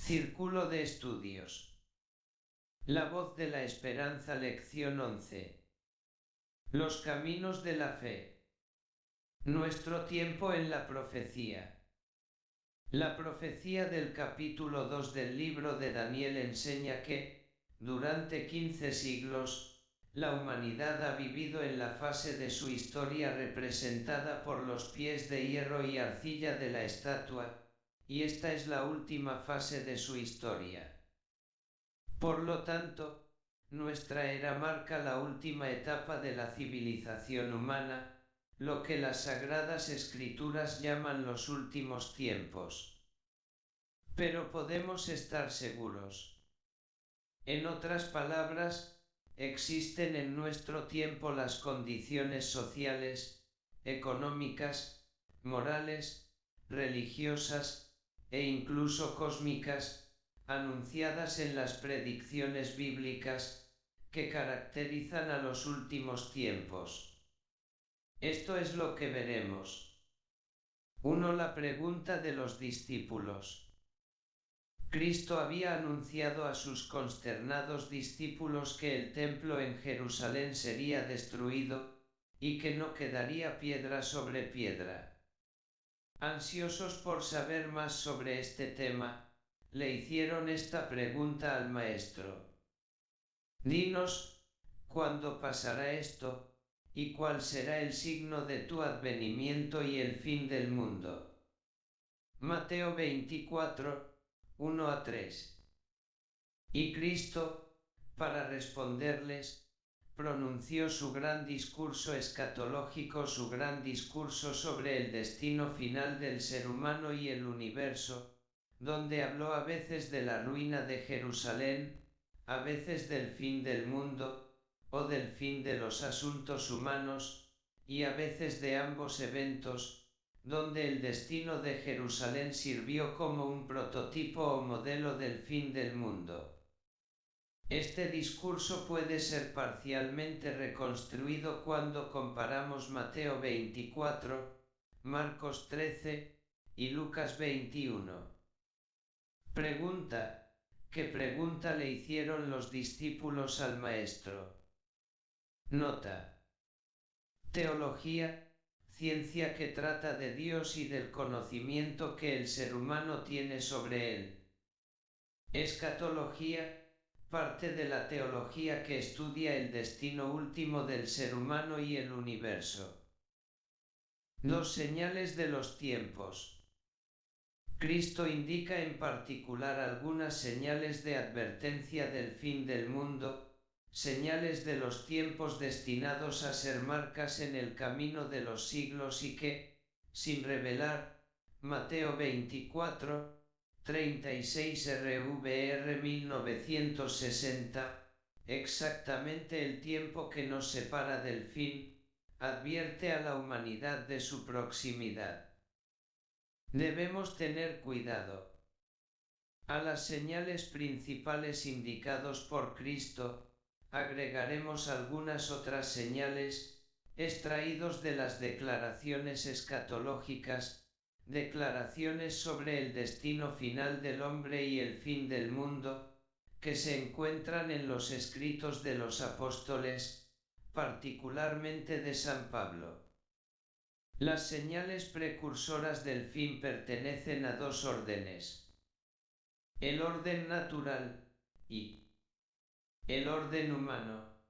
Círculo de Estudios. La voz de la esperanza, lección 11. Los caminos de la fe. Nuestro tiempo en la profecía. La profecía del capítulo 2 del libro de Daniel enseña que, durante 15 siglos, la humanidad ha vivido en la fase de su historia representada por los pies de hierro y arcilla de la estatua, y esta es la última fase de su historia. Por lo tanto, nuestra era marca la última etapa de la civilización humana, lo que las Sagradas Escrituras llaman los últimos tiempos. Pero podemos estar seguros. En otras palabras, existen en nuestro tiempo las condiciones sociales, económicas, morales, religiosas, e incluso cósmicas, anunciadas en las predicciones bíblicas, que caracterizan a los últimos tiempos. Esto es lo que veremos. 1. La pregunta de los discípulos. Cristo había anunciado a sus consternados discípulos que el templo en Jerusalén sería destruido, y que no quedaría piedra sobre piedra. Ansiosos por saber más sobre este tema, le hicieron esta pregunta al Maestro. Dinos, ¿cuándo pasará esto, y cuál será el signo de tu advenimiento y el fin del mundo? Mateo 24, 1-3. Y Cristo, para responderles, pronunció su gran discurso escatológico, su gran discurso sobre el destino final del ser humano y el universo, donde habló a veces de la ruina de Jerusalén, a veces del fin del mundo, o del fin de los asuntos humanos, y a veces de ambos eventos, donde el destino de Jerusalén sirvió como un prototipo o modelo del fin del mundo. Este discurso puede ser parcialmente reconstruido cuando comparamos Mateo 24, Marcos 13 y Lucas 21. Pregunta: ¿qué pregunta le hicieron los discípulos al Maestro? Nota: teología, ciencia que trata de Dios y del conocimiento que el ser humano tiene sobre él. Escatología, parte de la teología que estudia el destino último del ser humano y el universo. 2. Señales de los tiempos. Cristo indica en particular algunas señales de advertencia del fin del mundo, señales de los tiempos destinados a ser marcas en el camino de los siglos y que, sin revelar, Mateo 24, 36 RVR 1960, exactamente el tiempo que nos separa del fin, advierte a la humanidad de su proximidad. Debemos tener cuidado. A las señales principales indicados por Cristo, agregaremos algunas otras señales, extraídos de las declaraciones escatológicas, declaraciones sobre el destino final del hombre y el fin del mundo, que se encuentran en los escritos de los apóstoles, particularmente de San Pablo. Las señales precursoras del fin pertenecen a dos órdenes: el orden natural y el orden humano.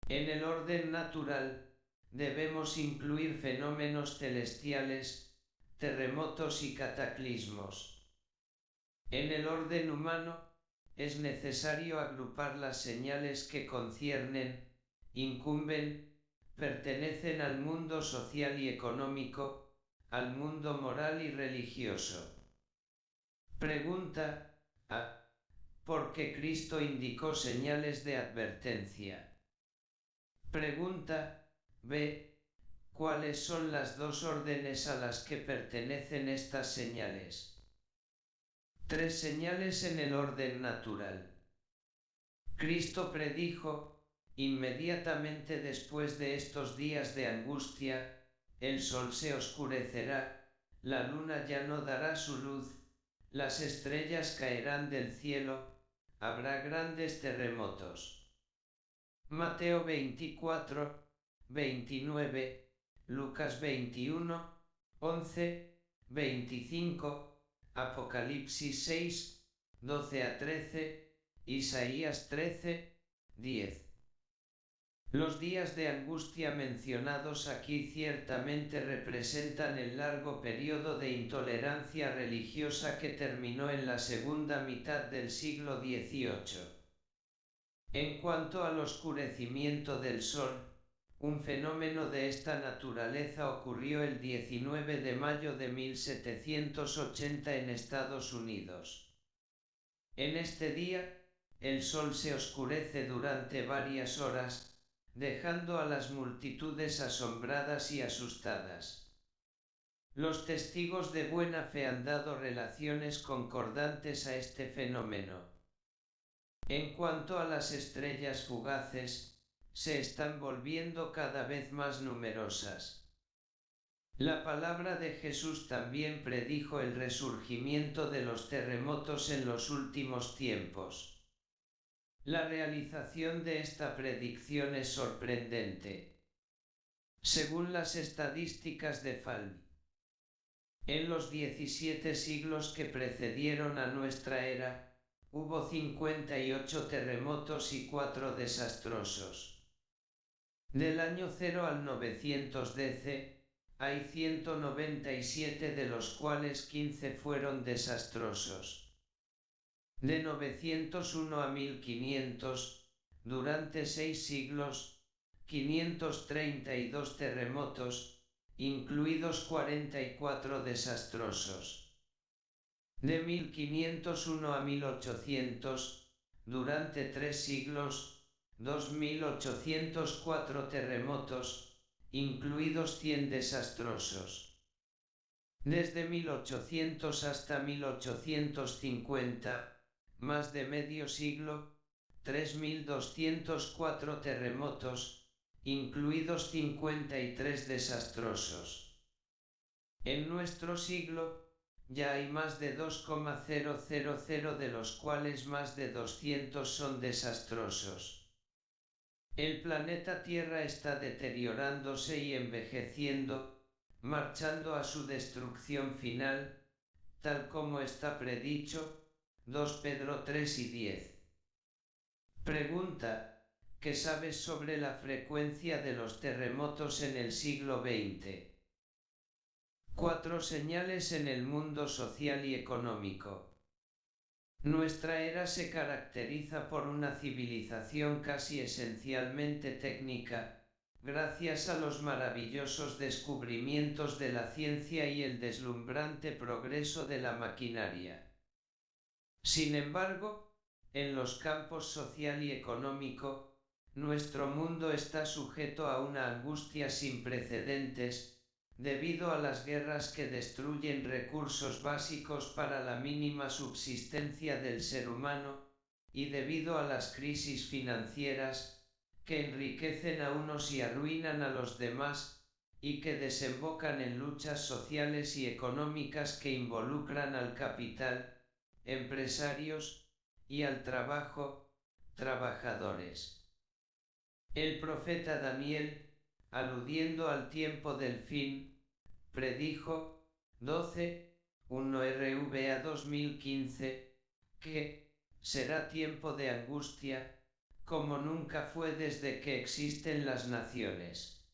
En el orden natural, debemos incluir fenómenos celestiales, terremotos y cataclismos. En el orden humano, es necesario agrupar las señales que conciernen, incumben, pertenecen al mundo social y económico, al mundo moral y religioso. Pregunta: A. ¿Por qué Cristo indicó señales de advertencia? Pregunta: B. ¿Cuáles son las dos órdenes a las que pertenecen estas señales? 3 señales en el orden natural. Cristo predijo: inmediatamente después de estos días de angustia, el sol se oscurecerá, la luna ya no dará su luz, las estrellas caerán del cielo, habrá grandes terremotos. Mateo 24, 29, Lucas 21, 11, 25, Apocalipsis 6, 12 a 13, Isaías 13, 10. Los días de angustia mencionados aquí ciertamente representan el largo periodo de intolerancia religiosa que terminó en la segunda mitad del siglo XVIII. En cuanto al oscurecimiento del sol, un fenómeno de esta naturaleza ocurrió el 19 de mayo de 1780 en Estados Unidos. En este día, el sol se oscurece durante varias horas, dejando a las multitudes asombradas y asustadas. Los testigos de buena fe han dado relaciones concordantes a este fenómeno. En cuanto a las estrellas fugaces, se están volviendo cada vez más numerosas. La palabra de Jesús también predijo el resurgimiento de los terremotos en los últimos tiempos. La realización de esta predicción es sorprendente. Según las estadísticas de Falm, en los 17 siglos que precedieron a nuestra era, hubo 58 terremotos y 4 desastrosos. Del año 0 al 900 DC, hay 197 de los cuales 15 fueron desastrosos. De 901 a 1500, durante 6 siglos, 532 terremotos, incluidos 44 desastrosos. De 1501 a 1800, durante 3 siglos, 2804 terremotos, incluidos 100 desastrosos. Desde 1800 hasta 1850, más de medio siglo, 3204 terremotos, incluidos 53 desastrosos. En nuestro siglo, ya hay más de 2,000 de los cuales más de 200 son desastrosos. El planeta Tierra está deteriorándose y envejeciendo, marchando a su destrucción final, tal como está predicho, 2 Pedro 3 y 10. Pregunta: ¿qué sabes sobre la frecuencia de los terremotos en el siglo XX? 4 señales en el mundo social y económico. Nuestra era se caracteriza por una civilización casi esencialmente técnica, gracias a los maravillosos descubrimientos de la ciencia y el deslumbrante progreso de la maquinaria. Sin embargo, en los campos social y económico, nuestro mundo está sujeto a una angustia sin precedentes, debido a las guerras que destruyen recursos básicos para la mínima subsistencia del ser humano, y debido a las crisis financieras, que enriquecen a unos y arruinan a los demás, y que desembocan en luchas sociales y económicas que involucran al capital, empresarios, y al trabajo, trabajadores. El profeta Daniel, aludiendo al tiempo del fin, predijo, 12:1 RVA 2015, que será tiempo de angustia, como nunca fue desde que existen las naciones.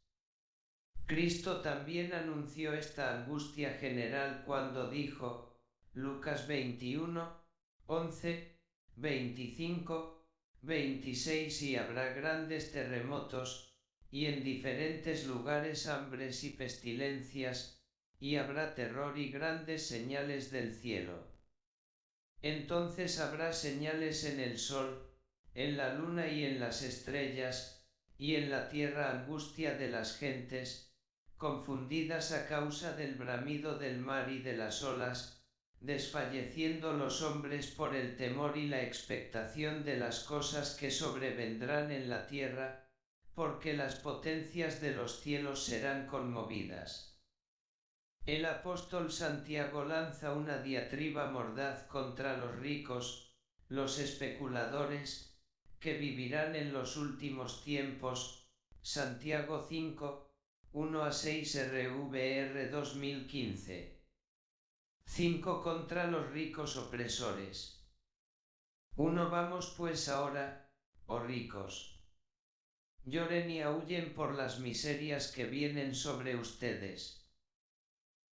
Cristo también anunció esta angustia general cuando dijo, Lucas 21, 11, 25, 26 y habrá grandes terremotos, y en diferentes lugares hambres y pestilencias, y habrá terror y grandes señales del cielo. Entonces habrá señales en el sol, en la luna y en las estrellas, y en la tierra angustia de las gentes, confundidas a causa del bramido del mar y de las olas, desfalleciendo los hombres por el temor y la expectación de las cosas que sobrevendrán en la tierra, porque las potencias de los cielos serán conmovidas. El apóstol Santiago lanza una diatriba mordaz contra los ricos, los especuladores, que vivirán en los últimos tiempos. Santiago 5, 1-6 RVR 2015. 5 contra los ricos opresores. 1 Vamos pues ahora, oh ricos. Lloren y aúllen por las miserias que vienen sobre ustedes.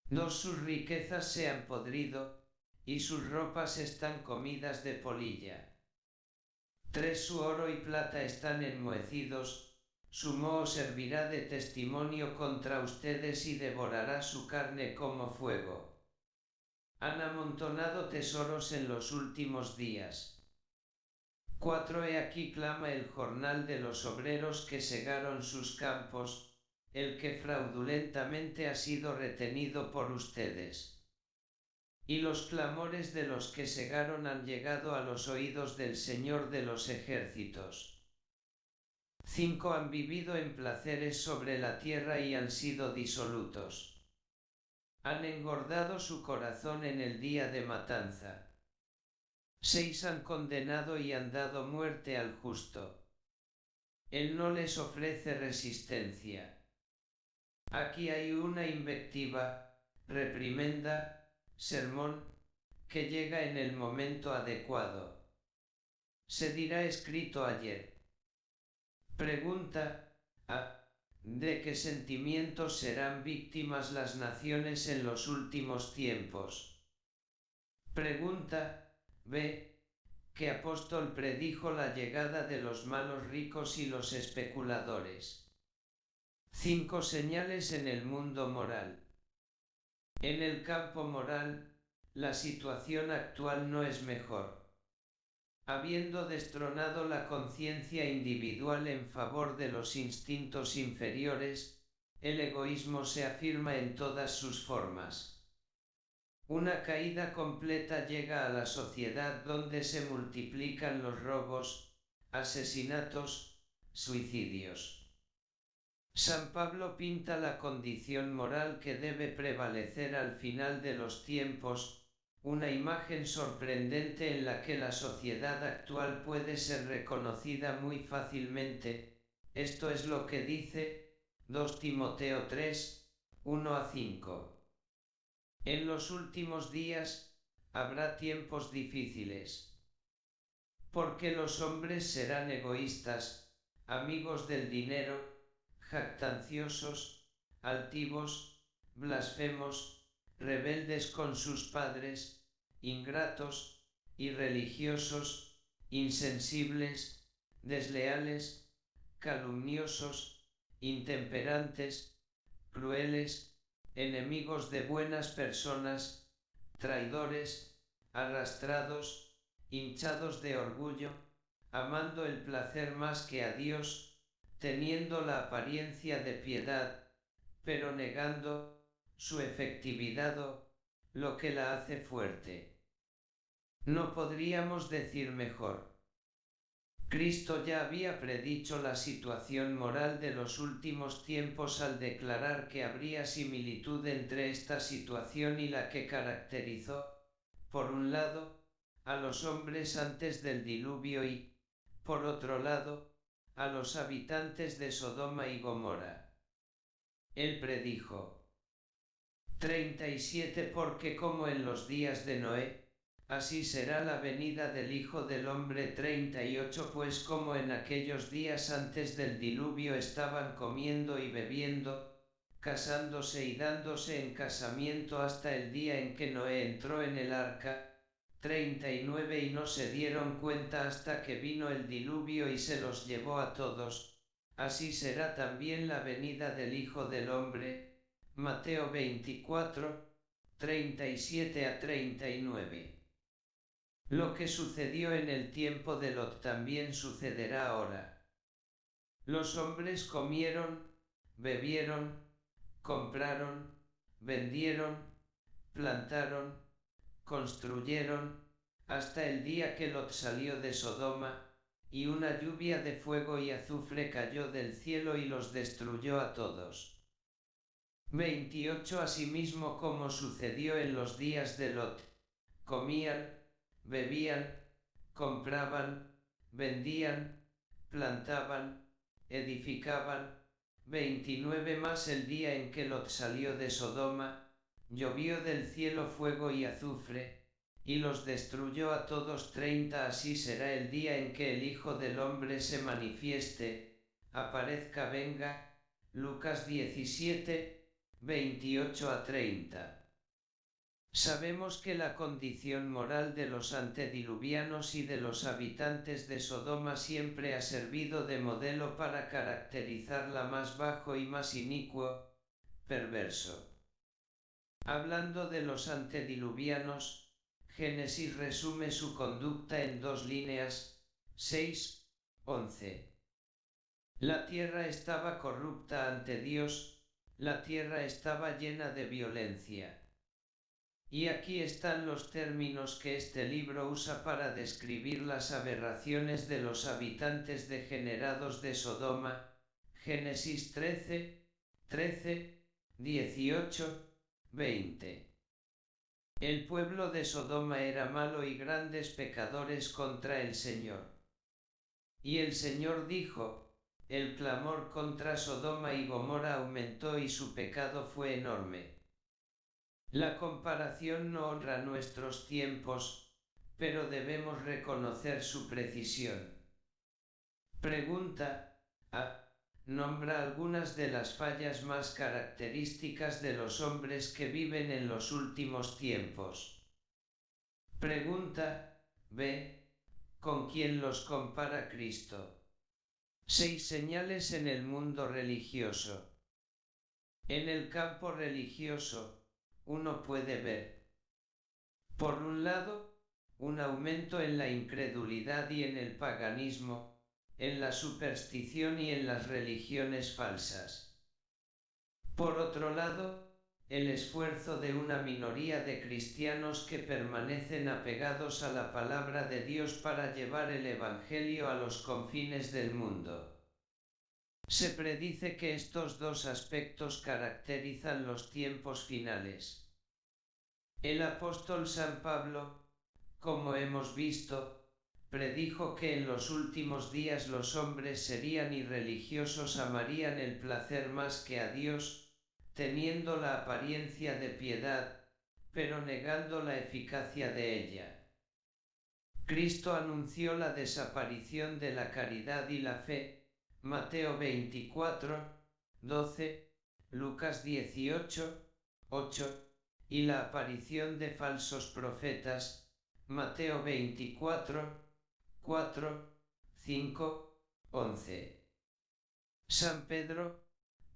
2 Sus riquezas se han podrido, y sus ropas están comidas de polilla. 3 Su oro y plata están enmohecidos, su moho servirá de testimonio contra ustedes y devorará su carne como fuego. Han amontonado tesoros en los últimos días. 4 He aquí clama el jornal de los obreros que segaron sus campos, el que fraudulentamente ha sido retenido por ustedes. Y los clamores de los que segaron han llegado a los oídos del Señor de los ejércitos. 5 Han vivido en placeres sobre la tierra y han sido disolutos. Han engordado su corazón en el día de matanza. 6 Han condenado y han dado muerte al justo. Él no les ofrece resistencia. Aquí hay una invectiva, reprimenda, sermón, que llega en el momento adecuado. Se dirá escrito ayer. Pregunta A. ¿De qué sentimientos serán víctimas las naciones en los últimos tiempos? Pregunta B. ¿Qué apóstol predijo la llegada de los malos ricos y los especuladores? 5 Señales en el mundo moral. En el campo moral, la situación actual no es mejor. Habiendo destronado la conciencia individual en favor de los instintos inferiores, el egoísmo se afirma en todas sus formas. Una caída completa llega a la sociedad donde se multiplican los robos, asesinatos, suicidios. San Pablo pinta la condición moral que debe prevalecer al final de los tiempos, una imagen sorprendente en la que la sociedad actual puede ser reconocida muy fácilmente. Esto es lo que dice 2 Timoteo 3, 1-5. En los últimos días, habrá tiempos difíciles. Porque los hombres serán egoístas, amigos del dinero, jactanciosos, altivos, blasfemos, rebeldes con sus padres, ingratos, irreligiosos, insensibles, desleales, calumniosos, intemperantes, crueles, enemigos de buenas personas, traidores, arrastrados, hinchados de orgullo, amando el placer más que a Dios, teniendo la apariencia de piedad, pero negando su efectividad o lo que la hace fuerte. No podríamos decir mejor. Cristo ya había predicho la situación moral de los últimos tiempos al declarar que habría similitud entre esta situación y la que caracterizó, por un lado, a los hombres antes del diluvio y, por otro lado, a los habitantes de Sodoma y Gomorra. Él predijo 37 Porque como en los días de Noé, así será la venida del Hijo del Hombre. 38 Pues como en aquellos días antes del diluvio estaban comiendo y bebiendo, casándose y dándose en casamiento hasta el día en que Noé entró en el arca. 39 Y no se dieron cuenta hasta que vino el diluvio y se los llevó a todos. Así será también la venida del Hijo del Hombre. Mateo 24, 37-39. Lo que sucedió en el tiempo de Lot también sucederá ahora. Los hombres comieron, bebieron, compraron, vendieron, plantaron, construyeron, hasta el día que Lot salió de Sodoma, y una lluvia de fuego y azufre cayó del cielo y los destruyó a todos. 28. Asimismo como sucedió en los días de Lot, comían, bebían, compraban, vendían, plantaban, edificaban. 29. Más el día en que Lot salió de Sodoma, llovió del cielo fuego y azufre, y los destruyó a todos. 30. Así será el día en que el Hijo del Hombre se manifieste, aparezca, venga. Lucas 17, 28 a 30. Sabemos que la condición moral de los antediluvianos y de los habitantes de Sodoma siempre ha servido de modelo para caracterizarla más bajo y más inicuo, perverso. Hablando de los antediluvianos, Génesis resume su conducta en 2 líneas, 6, 11. La tierra estaba corrupta ante Dios, la tierra estaba llena de violencia. Y aquí están los términos que este libro usa para describir las aberraciones de los habitantes degenerados de Sodoma. Génesis 13, 18, 20. El pueblo de Sodoma era malo y grandes pecadores contra el Señor. Y el Señor dijo: el clamor contra Sodoma y Gomorra aumentó y su pecado fue enorme. La comparación no honra nuestros tiempos, pero debemos reconocer su precisión. Pregunta A. Nombra algunas de las fallas más características de los hombres que viven en los últimos tiempos. Pregunta B. ¿Con quién los compara Cristo? 6 señales en el mundo religioso. En el campo religioso, uno puede ver, por un lado, un aumento en la incredulidad y en el paganismo, en la superstición y en las religiones falsas. Por otro lado, el esfuerzo de una minoría de cristianos que permanecen apegados a la palabra de Dios para llevar el Evangelio a los confines del mundo. Se predice que estos dos aspectos caracterizan los tiempos finales. El apóstol San Pablo, como hemos visto, predijo que en los últimos días los hombres serían irreligiosos, amarían el placer más que a Dios, teniendo la apariencia de piedad, pero negando la eficacia de ella. Cristo anunció la desaparición de la caridad y la fe, Mateo 24, 12, Lucas 18, 8, y la aparición de falsos profetas, Mateo 24, 4, 5, 11. San Pedro,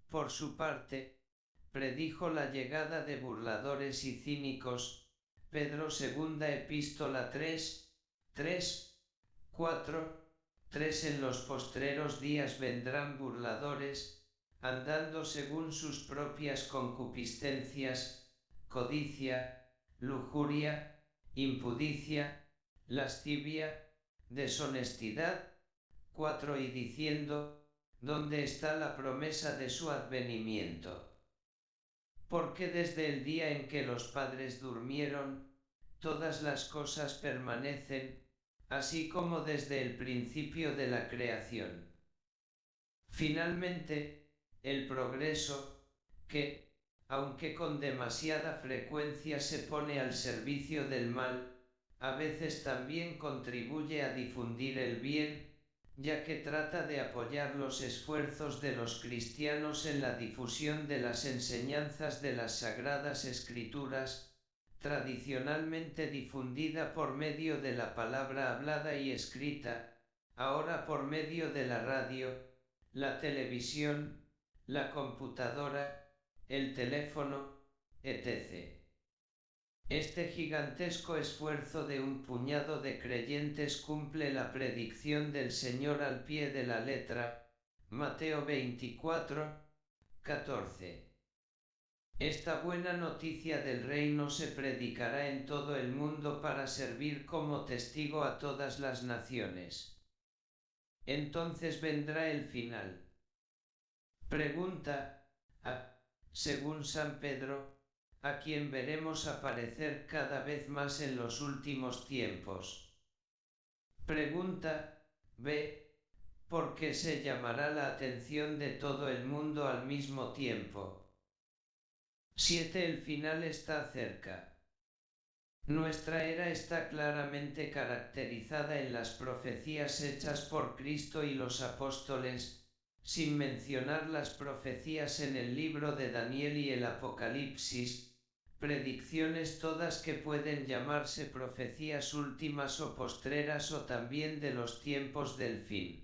por su parte, predijo la llegada de burladores y cínicos, Pedro 2 Epístola 3, 4, 3. En los postreros días vendrán burladores, andando según sus propias concupiscencias, codicia, lujuria, impudicia, lascivia, deshonestidad. 4. Y diciendo: ¿dónde está la promesa de su advenimiento? Porque desde el día en que los padres durmieron, todas las cosas permanecen, así como desde el principio de la creación. Finalmente, el progreso, que, aunque con demasiada frecuencia se pone al servicio del mal, a veces también contribuye a difundir el bien, ya que trata de apoyar los esfuerzos de los cristianos en la difusión de las enseñanzas de las Sagradas Escrituras, tradicionalmente difundida por medio de la palabra hablada y escrita, ahora por medio de la radio, la televisión, la computadora, el teléfono, etc. Este gigantesco esfuerzo de un puñado de creyentes cumple la predicción del Señor al pie de la letra, Mateo 24, 14. Esta buena noticia del reino se predicará en todo el mundo para servir como testigo a todas las naciones. Entonces vendrá el final. Pregunta A. según San Pedro, a quien veremos aparecer cada vez más en los últimos tiempos. Pregunta B. ¿Por qué se llamará la atención de todo el mundo al mismo tiempo? 7. El final está cerca. Nuestra era está claramente caracterizada en las profecías hechas por Cristo y los apóstoles, sin mencionar las profecías en el libro de Daniel y el Apocalipsis, predicciones todas que pueden llamarse profecías últimas o postreras o también de los tiempos del fin.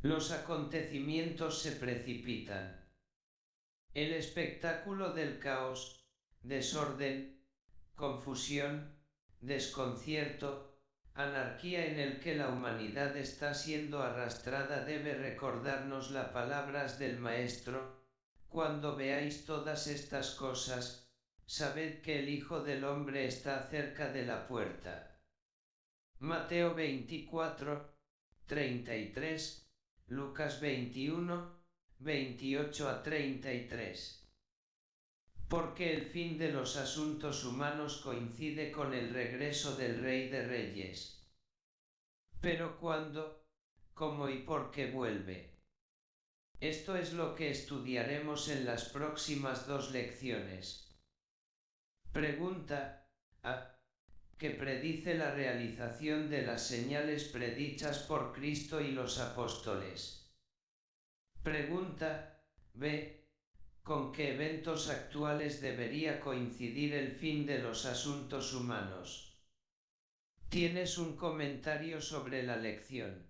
Los acontecimientos se precipitan. El espectáculo del caos, desorden, confusión, desconcierto, anarquía en el que la humanidad está siendo arrastrada debe recordarnos las palabras del Maestro: cuando veáis todas estas cosas, sabed que el Hijo del Hombre está cerca de la puerta. Mateo 24, 33, Lucas 21, 28 a 33. Porque el fin de los asuntos humanos coincide con el regreso del Rey de Reyes. Pero ¿cuándo, cómo y por qué vuelve? Esto es lo que estudiaremos en las próximas 2 lecciones. Pregunta A. ¿Qué predice la realización de las señales predichas por Cristo y los apóstoles? Pregunta B. ¿Con qué eventos actuales debería coincidir el fin de los asuntos humanos? ¿Tienes un comentario sobre la lección?